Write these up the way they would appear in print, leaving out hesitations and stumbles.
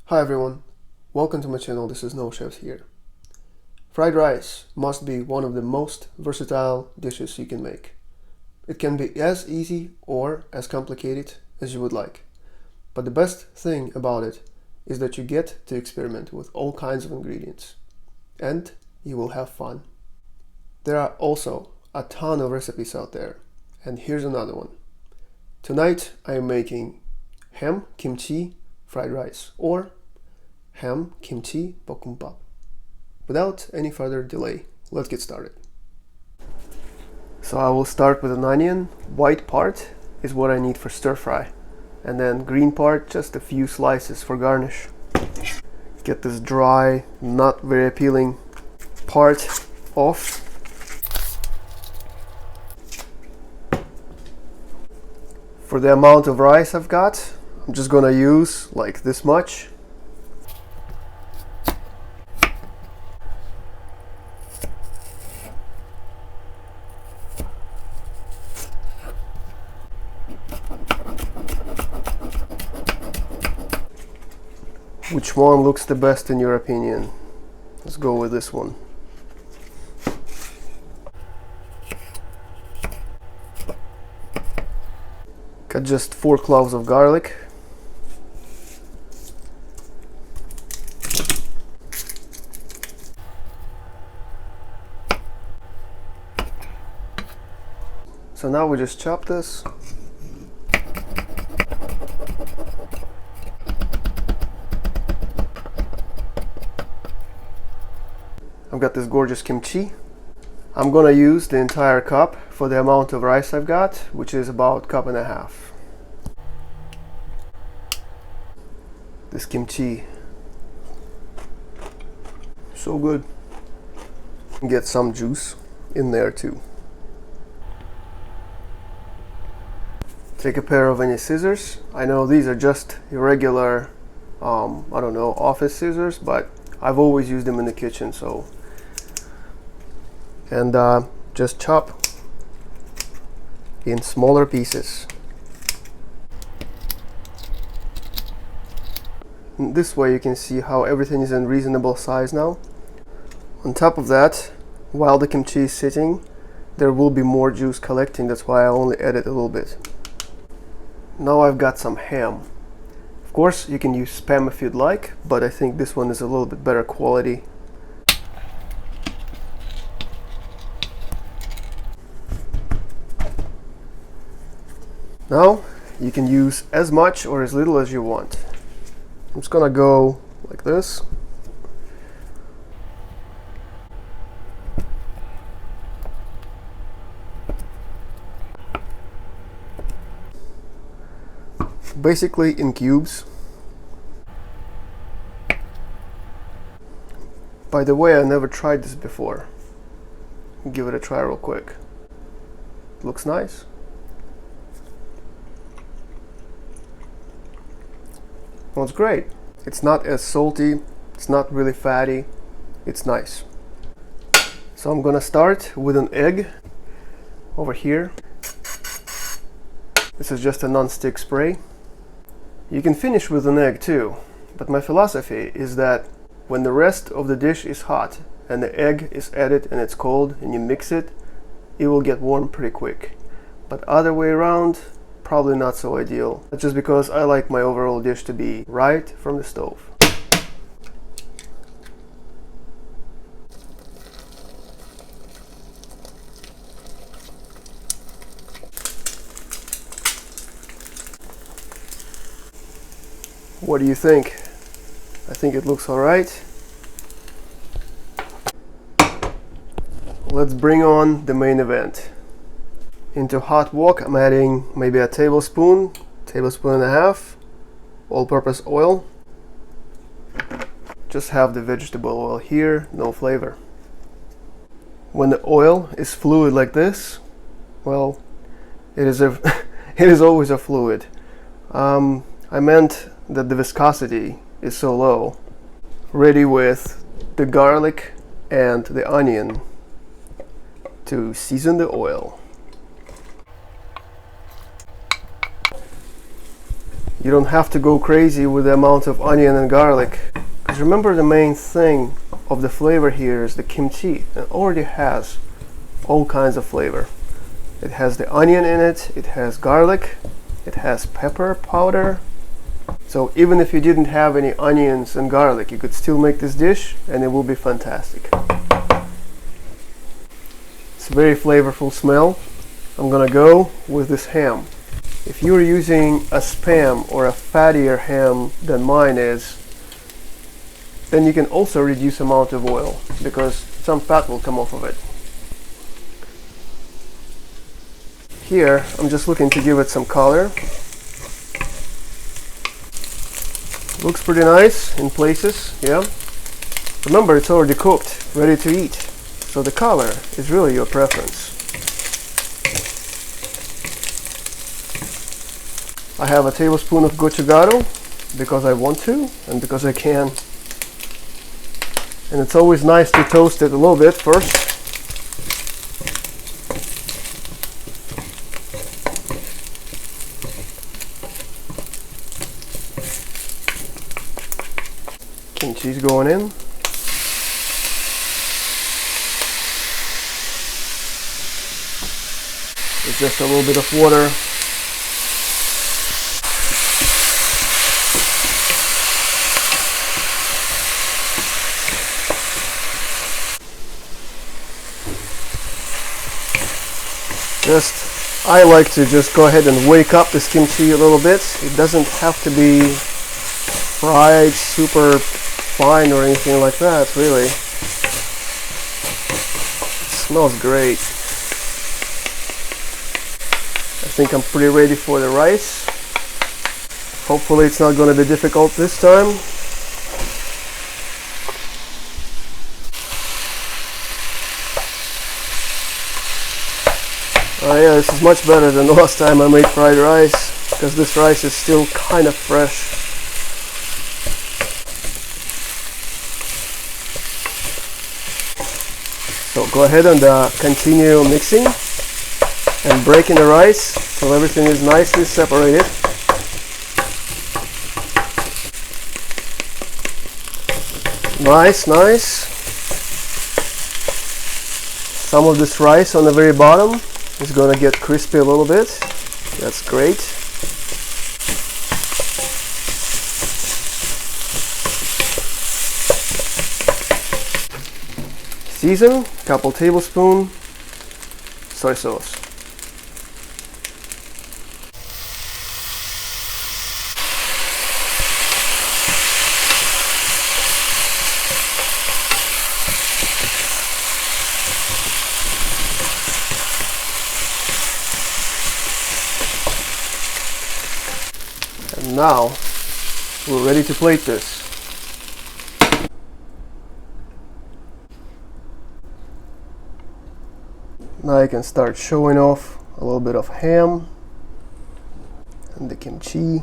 Hi everyone, welcome to my channel. This is No Chefs here. Fried rice must be one of the most versatile dishes you can make. It can be as easy or as complicated as you would like. But the best thing about it is that you get to experiment with all kinds of ingredients. And you will have fun. There are also a ton of recipes out there. And here's another one. Tonight I am making Ham Kimchi Fried Rice, or Ham Kimchi볶음밥. Without any further delay, let's get started. So I will start with an onion. White part is what I need for stir fry, and then green part, just a few slices for garnish. Get this dry, not very appealing part off. For the amount of rice I've got, I'm just gonna use like this much. Which one looks the best in your opinion? Let's go with this one. Got just 4 cloves of garlic. So now we just chop this. I've got this gorgeous kimchi. I'm gonna use the entire cup for the amount of rice I've got, which is about 1.5 cups. This kimchi, so good. Get some juice in there too. Take a pair of any scissors. I know these are just irregular, I don't know, office scissors, but I've always used them in the kitchen, so. And just chop in smaller pieces. This way you can see how everything is in reasonable size now. On top of that, while the kimchi is sitting, there will be more juice collecting. That's why I only added a little bit. Now I've got some ham. Of course you can use Spam if you'd like, but I think this one is a little bit better quality. Now you can use as much or as little as you want. I'm just gonna go like this. Basically in cubes. By the way, I never tried this before. Give it a try real quick. Looks nice. Well, it's great. It's not as salty, it's not really fatty, it's nice. So I'm gonna start with an egg over here. This is just a non-stick spray. You can finish with an egg too, but my philosophy is that when the rest of the dish is hot and the egg is added and it's cold and you mix it, it will get warm pretty quick. But other way around, probably not so ideal. That's just because I like my overall dish to be right from the stove. What do you think? I think it looks alright. Let's bring on the main event. Into hot wok, I'm adding maybe a tablespoon and a half, all-purpose oil. Just have the vegetable oil here, no flavor. When the oil is fluid like this, well, it is it is always a fluid. I meant that the viscosity is so low. Ready with the garlic and the onion to season the oil. You don't have to go crazy with the amount of onion and garlic. Because remember, the main thing of the flavor here is the kimchi. It already has all kinds of flavor. It has the onion in it, it has garlic, it has pepper powder. So even if you didn't have any onions and garlic, you could still make this dish and it will be fantastic. It's a very flavorful smell. I'm gonna go with this ham. If you're using a Spam or a fattier ham than mine is, then you can also reduce amount of oil because some fat will come off of it. Here, I'm just looking to give it some color. Looks pretty nice in places, yeah. Remember, it's already cooked, ready to eat. So the color is really your preference. I have a tablespoon of gochugaru because I want to and because I can. And it's always nice to toast it a little bit first. Kimchi's going in. With just a little bit of water. I like to just go ahead and wake up this kimchi a little bit. It doesn't have to be fried super fine or anything like that, really. It smells great. I think I'm pretty ready for the rice. Hopefully it's not going to be difficult this time. Oh yeah, this is much better than the last time I made fried rice, because this rice is still kind of fresh. So go ahead and continue mixing and breaking the rice so everything is nicely separated. Nice, nice. Some of this rice on the very bottom is going to get crispy a little bit. That's great. Season, couple tablespoons soy sauce. Now we're ready to plate this. Now I can start showing off a little bit of ham and the kimchi.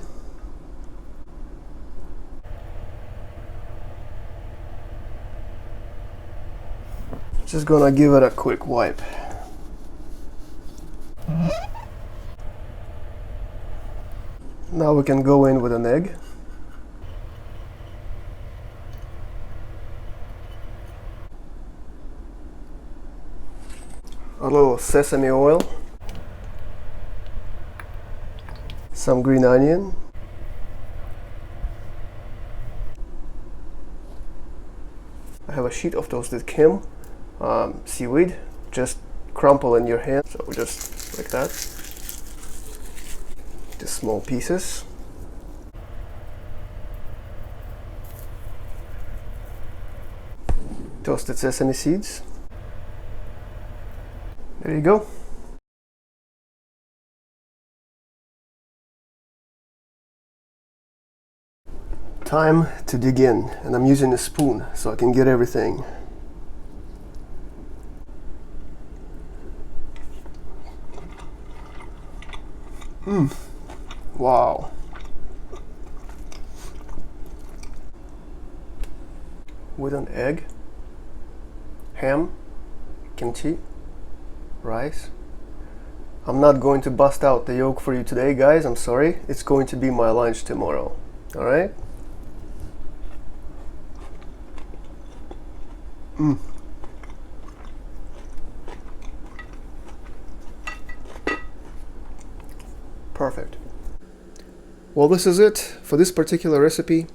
Just gonna give it a quick wipe. Now we can go in with an egg. A little sesame oil. Some green onion. I have a sheet of toasted kim, seaweed. Just crumple in your hand, so just like that. Just small pieces. Toasted sesame seeds. There you go. Time to dig in, and I'm using a spoon so I can get everything. Wow. With an egg, ham, kimchi, rice, I'm not going to bust out the yolk for you today, guys. I'm sorry. It's going to be my lunch tomorrow. Alright? Perfect. Well, this is it for this particular recipe.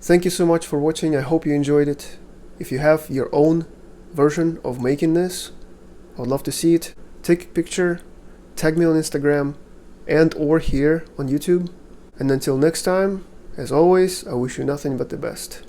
Thank you so much for watching. I hope you enjoyed it. If you have your own version of making this, I would love to see it. Take a picture, tag me on Instagram and or here on YouTube. And until next time, as always, I wish you nothing but the best.